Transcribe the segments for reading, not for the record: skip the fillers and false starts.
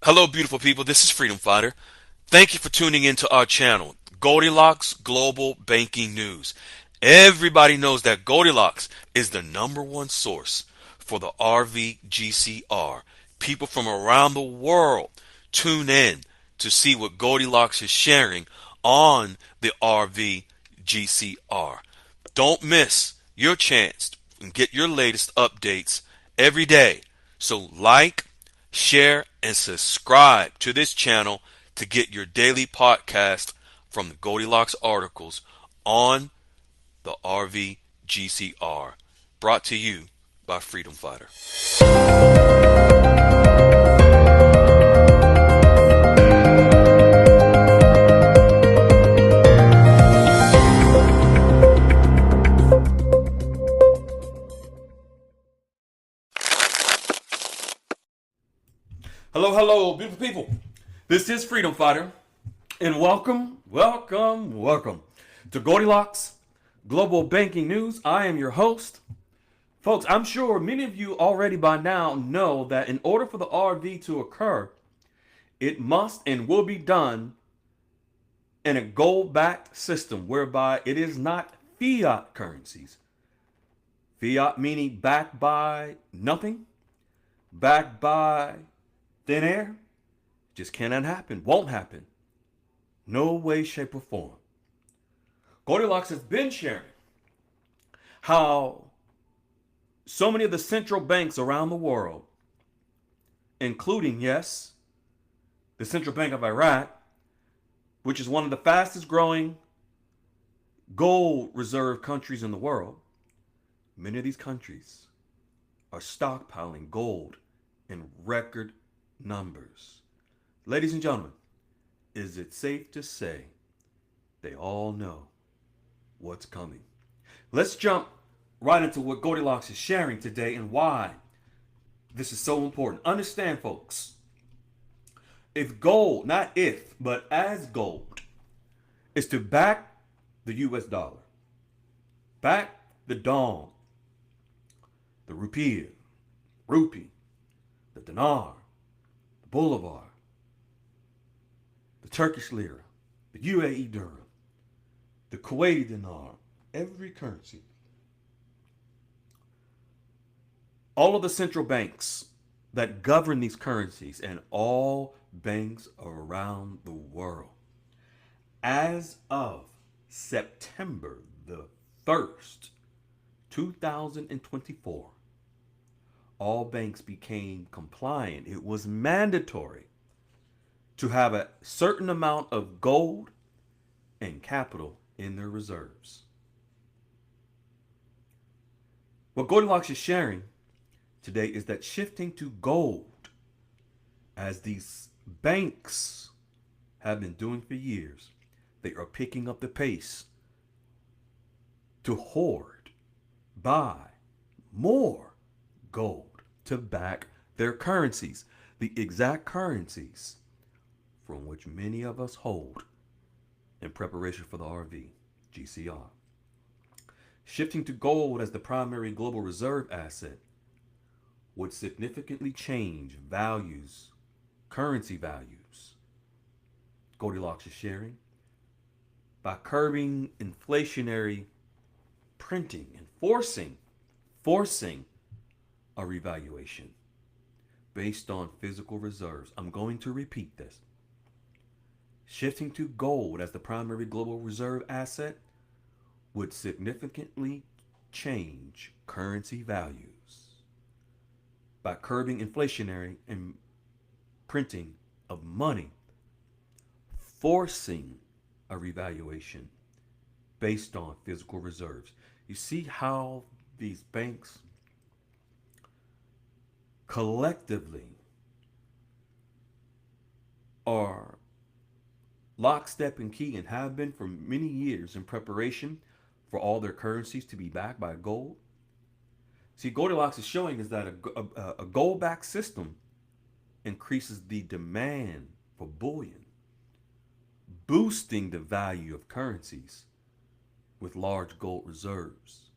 Hello, beautiful people. This is Freedom Fighter. Thank you for tuning into our channel, Goldilocks Global Banking News. Everybody knows that Goldilocks is the #1 source for the RVGCR. People from around the world tune in to see what Goldilocks is sharing on the RVGCR. Don't miss your chance and get your latest updates every day. So like, share, and subscribe to this channel to get your daily podcast from the Goldilocks articles on the RVGCR. Brought to you by Freedom Fighter. Hello, beautiful people. This is Freedom Fighter, and welcome to Goldilocks Global Banking News. I am your host. Folks, I'm sure many of you already by now know that in order for the RV to occur, it must and will be done in a gold-backed system whereby it is not fiat currencies. Fiat meaning backed by nothing, backed by thin air. Just cannot happen. Won't happen. No way, shape, or form. Goldilocks has been sharing how so many of the central banks around the world, including, yes, the Central Bank of Iraq, which is one of the fastest growing gold reserve countries in the world, many of these countries are stockpiling gold in record numbers. Ladies and gentlemen, is it safe to say they all know what's coming? Let's jump right into what Goldilocks is sharing today and why this is so important. Understand, folks, if gold, not if, but as gold, is to back the US dollar, back the dong, the rupee, the dinar, the bolivar, the Turkish lira, the UAE dirham, the Kuwaiti dinar, every currency. All of the central banks that govern these currencies and all banks around the world, as of September the 1st, 2024, all banks became compliant. It was mandatory to have a certain amount of gold and capital in their reserves. What Goldilocks is sharing today is that shifting to gold, as these banks have been doing for years, they are picking up the pace to hoard, buy more gold to back their currencies, the exact currencies from which many of us hold in preparation for the RVGCR. Shifting to gold as the primary global reserve asset would significantly change values, currency values. Goldilocks is sharing by curbing inflationary printing and forcing a revaluation based on physical reserves. I'm going to repeat this. Shifting to gold as the primary global reserve asset would significantly change currency values by curbing inflationary and printing of money, forcing a revaluation based on physical reserves. You see how these banks collectively are lockstep and key and have been for many years in preparation for all their currencies to be backed by gold. See, Goldilocks is showing is that a gold-backed system increases the demand for bullion, boosting the value of currencies with large gold reserves.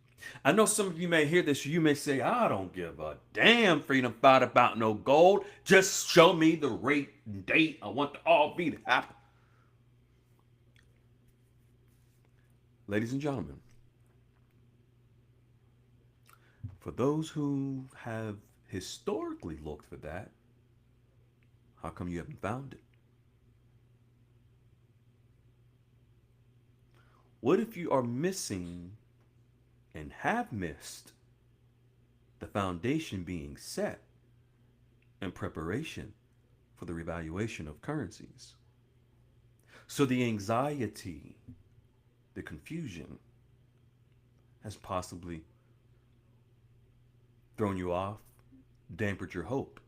I know some of you may hear this, you may say, I don't give a damn freedom fight about no gold. Just show me the rate and date. I want the RV to happen. Ladies and gentlemen, for those who have historically looked for that, how come you haven't found it? What if you are missing and have missed the foundation being set in preparation for the revaluation of currencies? So the anxiety, the confusion has possibly thrown you off, dampened your hope.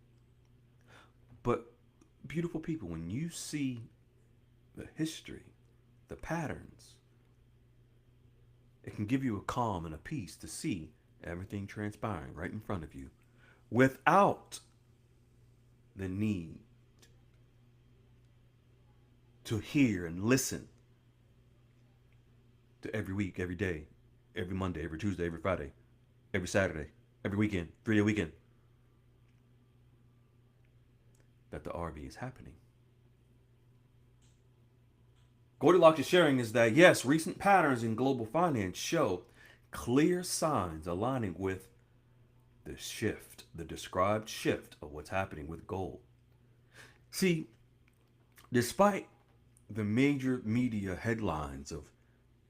But, beautiful people, when you see the history, the patterns, it can give you a calm and a peace to see everything transpiring right in front of you without the need to hear and listen to every week, every day, every Monday, every Tuesday, every Friday, every Saturday, every weekend, 3-day weekend, that the RV is happening. Goldilocks is sharing is that yes, recent patterns in global finance show clear signs aligning with the shift, the described shift of what's happening with gold. See, despite the major media headlines of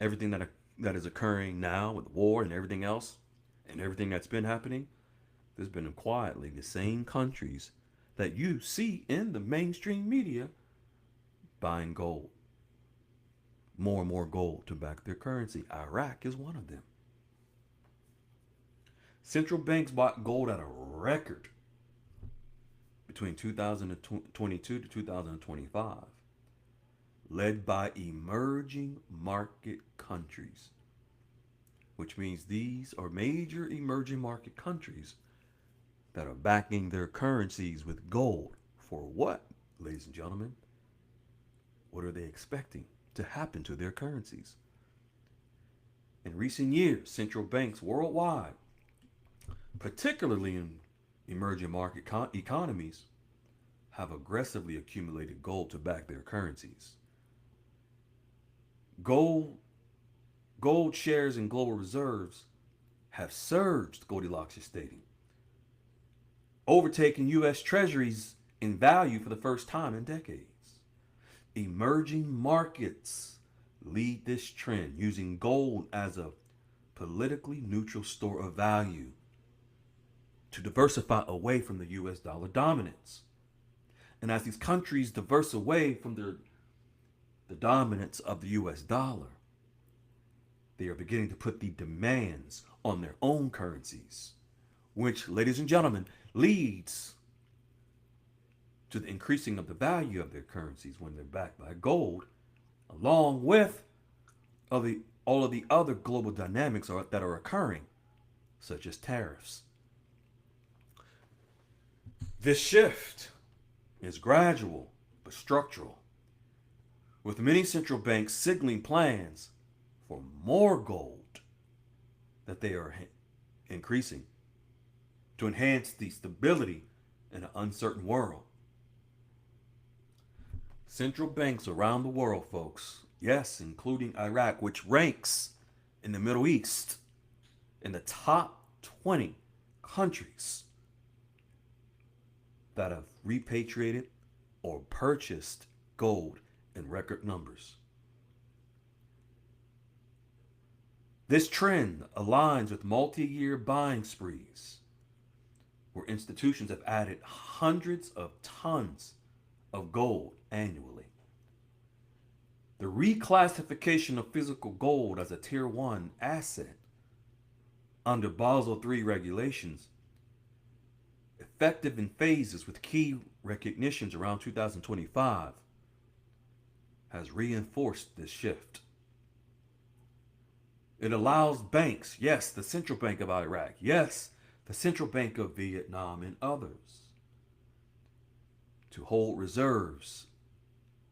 everything that is occurring now with war and everything else and everything that's been happening, there's been quietly the same countries that you see in the mainstream media buying gold. More and more gold to back their currency. Iraq is one of them. Central banks bought gold at a record between 2022 to 2025, led by emerging market countries, which means these are major emerging market countries that are backing their currencies with gold. For what, ladies and gentlemen? What are they expecting to happen to their currencies? In recent years, central banks worldwide, particularly in emerging market economies, have aggressively accumulated gold to back their currencies. Gold, gold shares in global reserves have surged, Goldilocks is stating, overtaking U.S. treasuries in value for the first time in decades. Emerging markets lead this trend, using gold as a politically neutral store of value to diversify away from the US dollar dominance. And as these countries diverse away from the dominance of the US dollar, they are beginning to put the demands on their own currencies, which, ladies and gentlemen, leads to the increasing of the value of their currencies when they're backed by gold, along with all of the other global dynamics that are occurring, such as tariffs. This shift is gradual but structural, with many central banks signaling plans for more gold that they are increasing to enhance the stability in an uncertain world. Central banks around the world, folks, yes, including Iraq, which ranks in the Middle East in the top 20 countries that have repatriated or purchased gold in record numbers. This trend aligns with multi-year buying sprees, where institutions have added hundreds of tons of gold annually. The reclassification of physical gold as a Tier 1 asset under Basel III regulations, effective in phases with key recognitions around 2025, has reinforced this shift. It allows banks, yes, the Central Bank of Iraq, yes, the Central Bank of Vietnam, and others, to hold reserves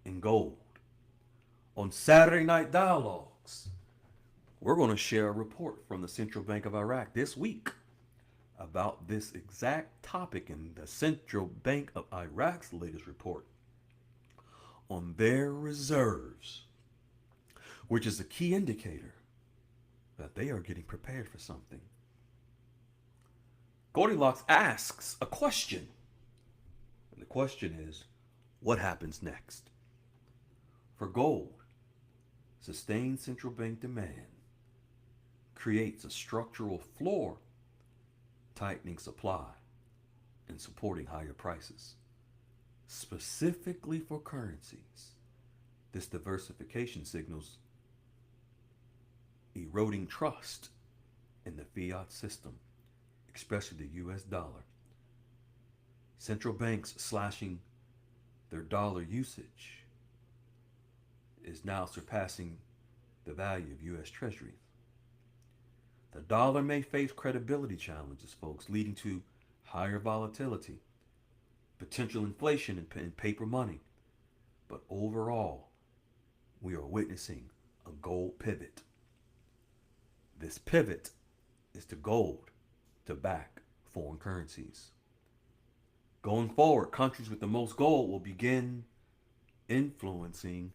in gold. On Saturday Night Dialogues, We're going to share a report from the Central Bank of Iraq this week about this exact topic in the Central Bank of Iraq's latest report on their reserves, which is a key indicator that they are getting prepared for something. Goldilocks asks a question, and the question is, what happens next? For gold, sustained central bank demand creates a structural floor, tightening supply and supporting higher prices. Specifically for currencies, this diversification signals eroding trust in the fiat system, especially the US dollar. Central banks slashing their dollar usage is now surpassing the value of US Treasuries. The dollar may face credibility challenges, folks, leading to higher volatility, potential inflation in paper money. But overall, we are witnessing a gold pivot. This pivot is to gold to back foreign currencies. Going forward, countries with the most gold will begin influencing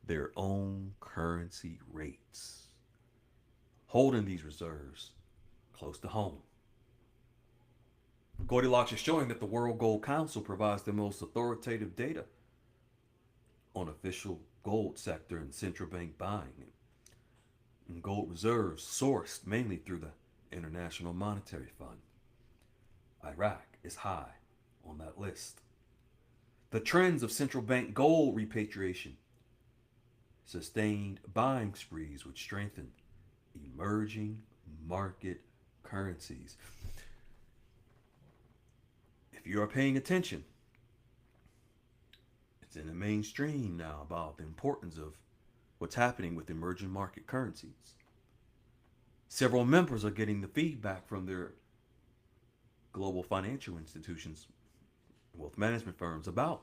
their own currency rates, holding these reserves close to home. Goldilocks is showing that the World Gold Council provides the most authoritative data on official gold sector and central bank buying, and gold reserves sourced mainly through the International Monetary Fund. Iraq is high on that list. The trends of central bank gold repatriation, sustained buying sprees which strengthen emerging market currencies. If you are paying attention, it's in the mainstream now about the importance of what's happening with emerging market currencies. Several members are getting the feedback from their global financial institutions, wealth management firms about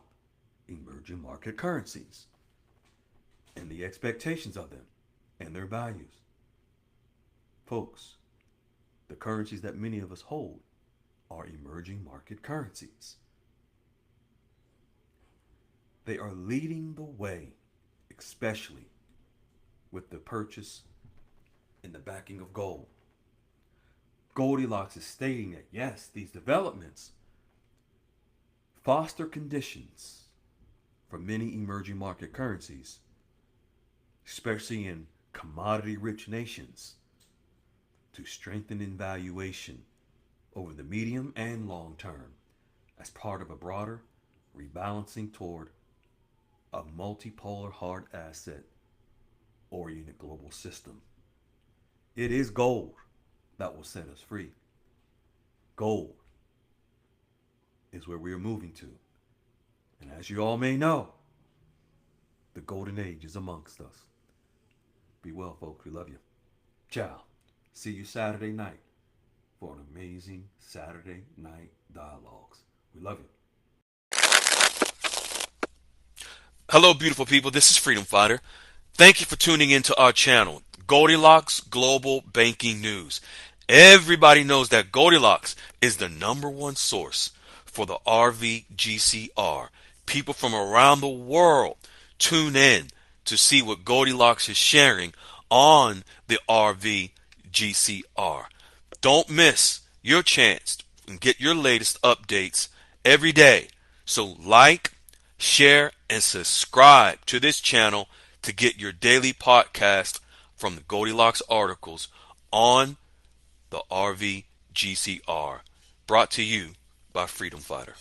emerging market currencies and the expectations of them and their values. Folks, the currencies that many of us hold are emerging market currencies. They are leading the way, especially with the purchase and the backing of gold. Goldilocks is stating that yes, these developments foster conditions for many emerging market currencies, especially in commodity-rich nations, to strengthen in valuation over the medium and long term as part of a broader rebalancing toward a multipolar hard asset oriented global system. It is gold that will set us free. Gold is where we are moving to. And as you all may know, the golden age is amongst us. Be well, folks. We love you. Ciao. See you Saturday night for an amazing Saturday night dialogues. We love you. Hello, beautiful people. This is Freedom Fighter. Thank you for tuning into our channel, Goldilocks Global Banking News. Everybody knows that Goldilocks is the #1 source for the RVGCR. People from around the world tune in to see what Goldilocks is sharing on the RVGCR. Don't miss your chance and get your latest updates every day. So like, share, and subscribe to this channel to get your daily podcast from the Goldilocks articles on the RVGCR. Brought to you by Freedom Fighter.